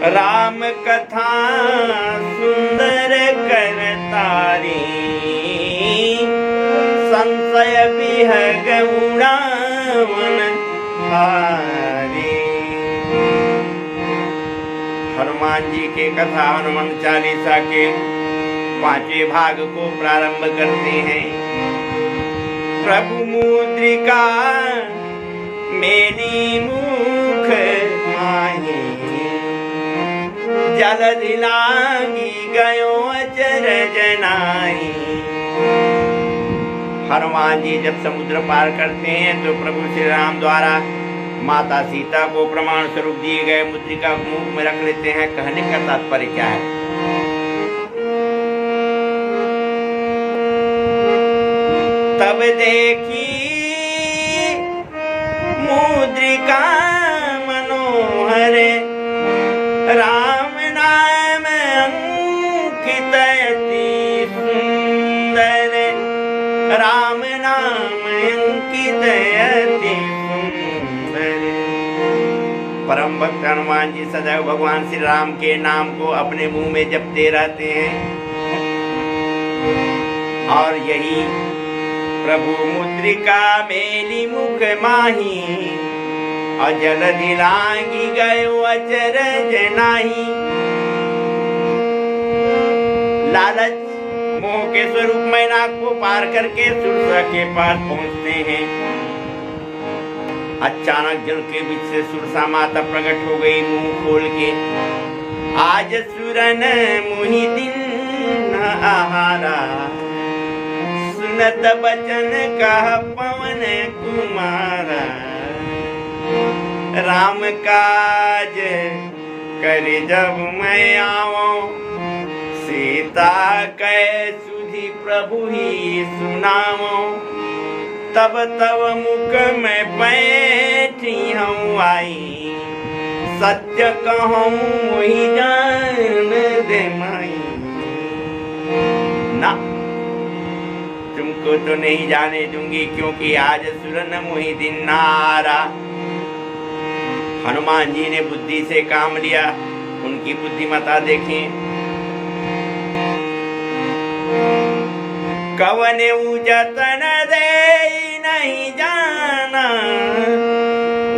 राम कथा सुंदर करतारी, संशय विहग उड़ावन हारी। हनुमान जी के कथा हनुमान चालीसा के 5वें भाग को प्रारंभ करते हैं। प्रभु मुद्रिका मेरी मुख माही, जलधि लागी गयो अचरज नाहि। हनुमान जी जब समुद्र पार करते हैं तो प्रभु श्री राम द्वारा माता सीता को प्रमाण स्वरूप दिए गए मुद्रिका मुख में रख लेते हैं। कहने का तात्पर्य क्या है? तब देखी मुद्रिका मनोहर, राम नाम अंकित अति सुंदर, राम नाम अंकित अति सुंदर। परम भक्त हनुमान जी सदैव भगवान श्री राम के नाम को अपने मुंह में जपते रहते हैं। और यही प्रभु मुद्रिका मेली मुख माही, और जलधि लागी गयो अचरज नाहि। लालच मोह के स्वरूप मैनाक को पार करके सुरसा के पास पहुंचते हैं। अचानक जल के बीच से सुरसा माता प्रकट हो गई मुंह खोल के। आज सुरन मुहि दिन आहारा, सुनत बचन कह पवन कुमारा। राम काज कर जब मैं आऊं, सीता कै सुधि प्रभु ही सुनाऊं। तब तब मुख में बैठी हूँ आई, सत्य कहूँ वही जान दे माई। ना, तुमको तो नहीं जाने दूंगी, क्योंकि आज सुरन मुहि दिन नारा। हनुमान जी ने बुद्धि से काम लिया। उनकी बुद्धिमता देखें। कवने जतन दे नहीं जाना,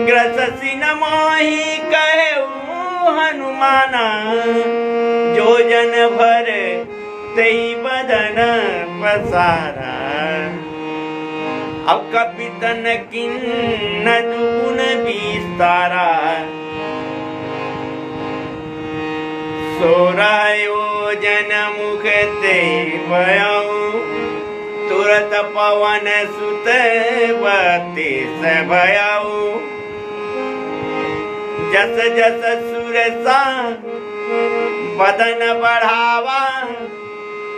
ग्रससी न मोहि कहे हनुमाना। जो जन भर तेई बदन पसारा, अब कपितन किन्न दुगुन विस्तारा। सोरायोजन मुख ते भयऊ, तुरत पवन सुत बते भयऊ। जस जस सुरसा बदन बढ़ावा,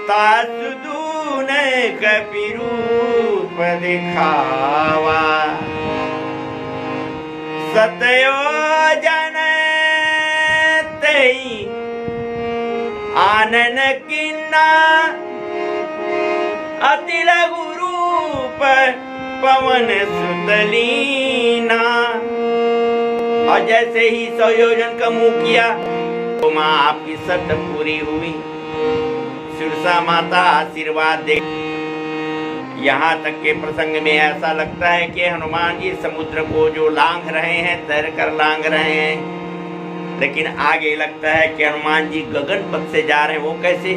तासु दून कपि रूप दिखावा। सतयोजन तेई आनन किन्ना, अति लघु रूप पवन सुतलीना। और जैसे ही 100 योजन का मुंह किया तो माँ आपकी शर्त पूरी हुई। सुरसा माता आशीर्वाद दे। यहाँ तक के प्रसंग में ऐसा लगता है कि हनुमान जी समुद्र को जो लांघ रहे हैं, तैर कर लांघ रहे हैं। लेकिन आगे लगता है कि हनुमान जी गगन पथ से जा रहे हैं। वो कैसे?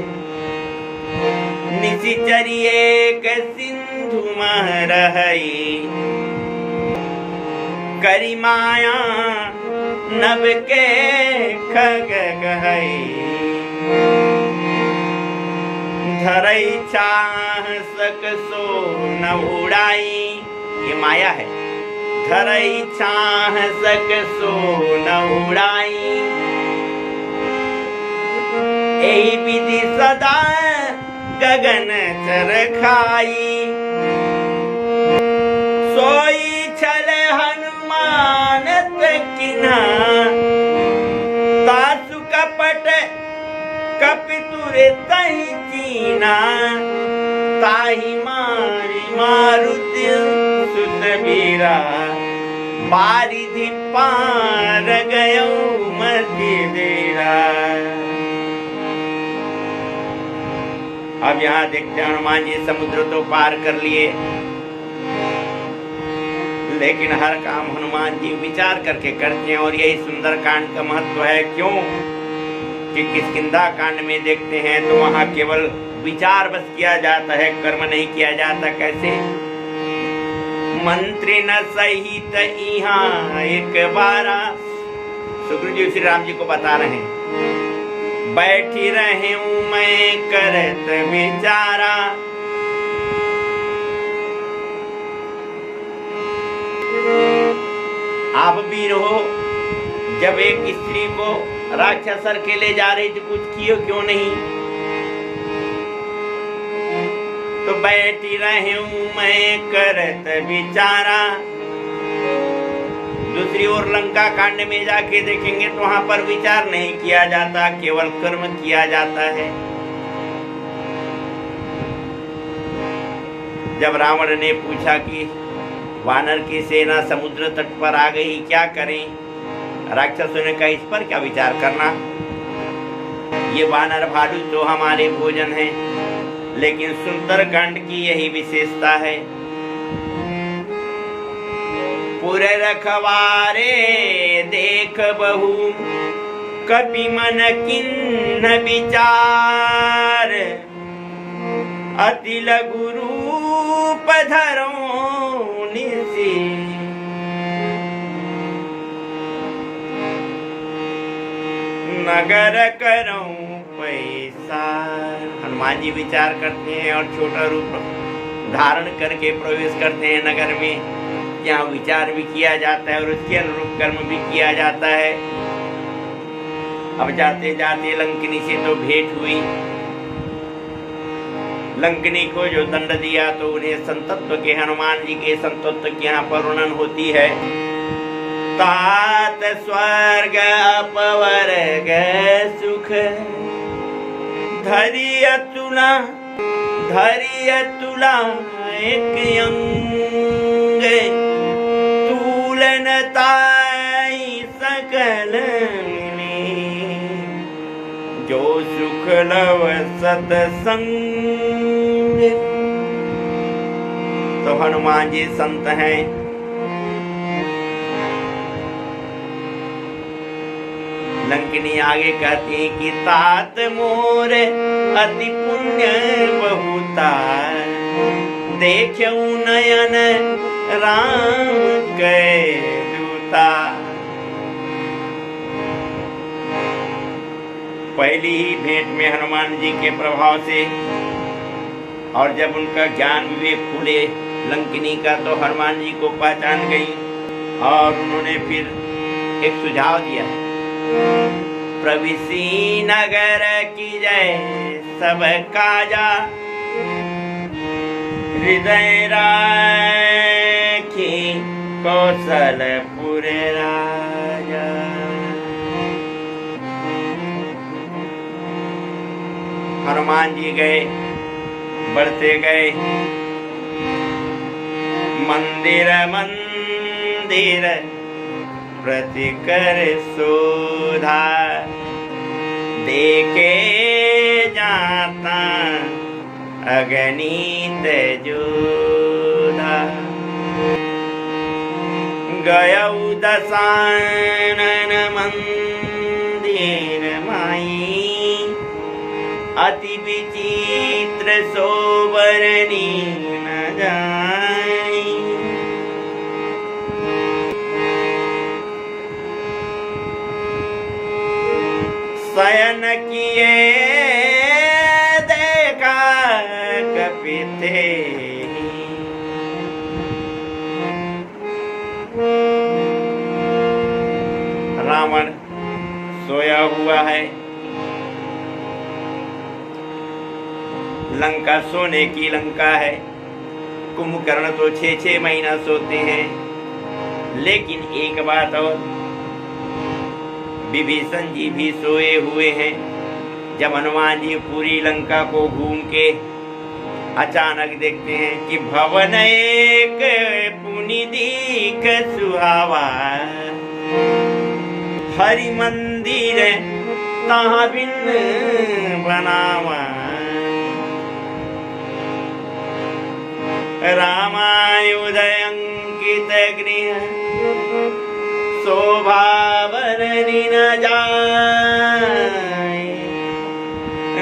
निशिचरिये के सिंधु महरहई, करी माया नभ के खग गहई। धरई चाह सक सो न उड़ाई, ये माया है। धरई चाह सक सो न उड़ाई, यही विधि सदा गगन चरखाई। सोई छल हनुमान किन्हा, तासु कपट कपितुर तहि चीना। ताहि मारी मारुति सुत बीरा, बारिधि पार गयो मति देरा। अब यहाँ देखते हैं हनुमान जी समुद्र तो पार कर लिए, लेकिन हर काम हनुमान जी विचार करके करते हैं। और यही सुंदर कांड का महत्व है। क्यों कि किष्किंधा कांड में देखते हैं तो वहां केवल विचार बस किया जाता है, कर्म नहीं किया जाता। कैसे? मंत्री न सहित यहाँ एक बारा, सुग्रीव जी श्री राम जी को बता रहे हैं, बैठी रहे हूं मैं करत विचारा। आप वीर हो, जब एक स्त्री को राक्षस सर के ले जा रही थी, कुछ कियो क्यों नहीं? तो बैठी रहे हूं मैं करत विचारा। दूसरी ओर लंका कांड में जाके देखेंगे तो वहां पर विचार नहीं किया जाता, केवल कर्म किया जाता है। जब रावण ने पूछा कि वानर की सेना समुद्र तट पर आ गई, क्या करें? राक्षसों ने कहा, इस पर क्या विचार करना, ये वानर भालू तो हमारे भोजन है। लेकिन सुंदरकांड की यही विशेषता है, पूरे रखवारे देख बहु कपि मन किन्न विचार। अति लघु रूप धरो निसी, नगर करो पैसा। हनुमान जी विचार करते हैं और छोटा रूप धारण करके प्रवेश करते हैं नगर में, जहाँ विचार भी किया जाता है और उसके अनुरूप कर्म भी किया जाता है। अब जाते जाते लंकिनी से तो भेंट हुई। लंकिनी को जो दंड दिया तो उन्हें संतत्व के, हनुमान जी के संतत्व की यहाँ पर वर्णन होती है। तात स्वर्ग अपवर्ग सुख धरिय तुला एक अंग। तूलन ताई सकल जो सुख लव सतसंग। तो हनुमान जी संत हैं। लंकिनी आगे कहती है कि तात मोर अति पुण्य बहुता, देखऊ नयन राम के दूता। पहली ही भेंट में हनुमान जी के प्रभाव से और जब उनका ज्ञान विवेक खुले लंकिनी का, तो हनुमान जी को पहचान गई और उन्होंने फिर एक सुझाव दिया, प्रविसी नगर की जय सब काजा, हृदय राखी कौशलपुर राजा। हनुमान जी गए, बढ़ते गए, मंदिर मंदिर प्रतिकर शोधा, देखे जाता अगणित जोधा। गयऊ दशानन मंदिर माई, अति विचित्र सोबरनी न जाई। शयन किए देखा कपिते, रावण सोया हुआ है। लंका सोने की लंका है। कुंभकर्ण तो 6-6 महीना सोते हैं। लेकिन एक बात और, विभीषण जी भी सोए हुए हैं। जब हनुमान जी पूरी लंका को घूम के अचानक देखते हैं कि भवन एक पुनि दीख सुहावा, हरि मंदिर तहाँ बिन बनावा। रामायुधंकित गृह शोभा बरनी न जाए।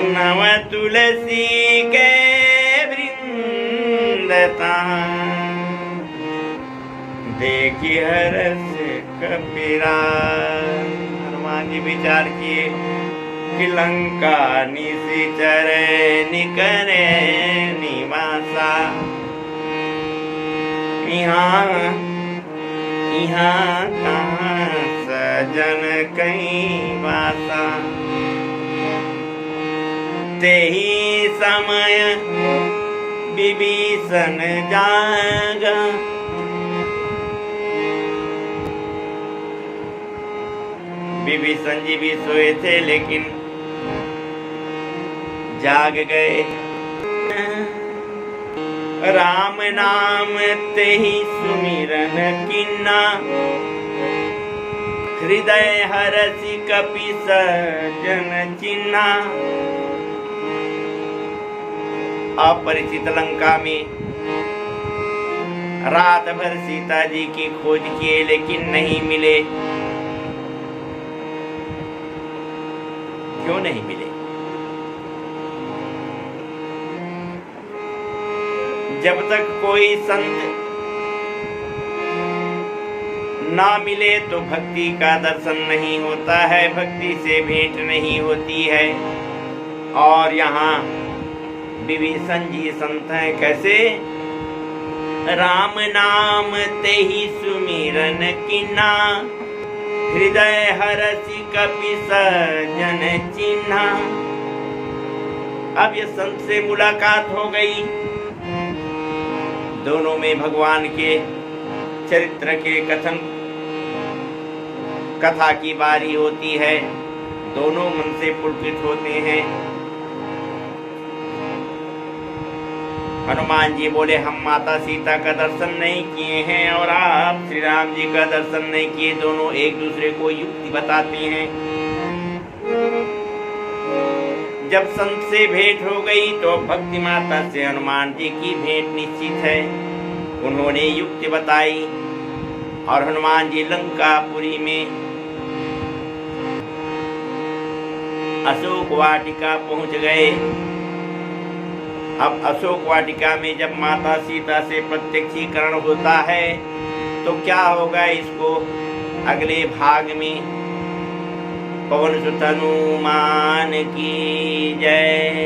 नव तुलसी के वृंद देखी हरस कपिराज। हनुमान जी विचार किए कि लंका निशिचर निकरे निवासा। यहाँ कहाँ सजन कहीं वासा। तेही समय विभीषण जागा। विभीषण जी भी सोए थे लेकिन जाग गए। राम नाम तेहि सुमिरन किन्ना। हृदय हरसि कपि सजन चिन्हा। अपरिचित लंका में रात भर सीता जी की खोज किए लेकिन नहीं मिले। क्यों नहीं मिले? जब तक कोई संत ना मिले तो भक्ति का दर्शन नहीं होता है, भक्ति से भेंट नहीं होती है। और यहाँ विभीषण जी संत हैं। कैसे? राम नाम तेहि सुमिरन किन्ना। हृदय हरसि कपि सजन चिन्हा। अब ये संत से मुलाकात हो गई। दोनों में भगवान के चरित्र के कथा की बारी होती है। दोनों मन से पुलकित होते हैं। हनुमान जी बोले हम माता सीता का दर्शन नहीं किए हैं और आप श्री राम जी का दर्शन नहीं किए। दोनों एक दूसरे को युक्ति बताते हैं। जब संत से भेंट हो गई तो भक्ति माता से हनुमान जी की भेंट निश्चित है। उन्होंने युक्ति बताई और हनुमान जी लंकापुरी में अशोक वाटिका पहुंच गए। अब अशोक वाटिका में जब माता सीता से प्रत्यक्षीकरण होता है तो क्या होगा, इसको अगले भाग में। पवन सुत हनुमान की जय।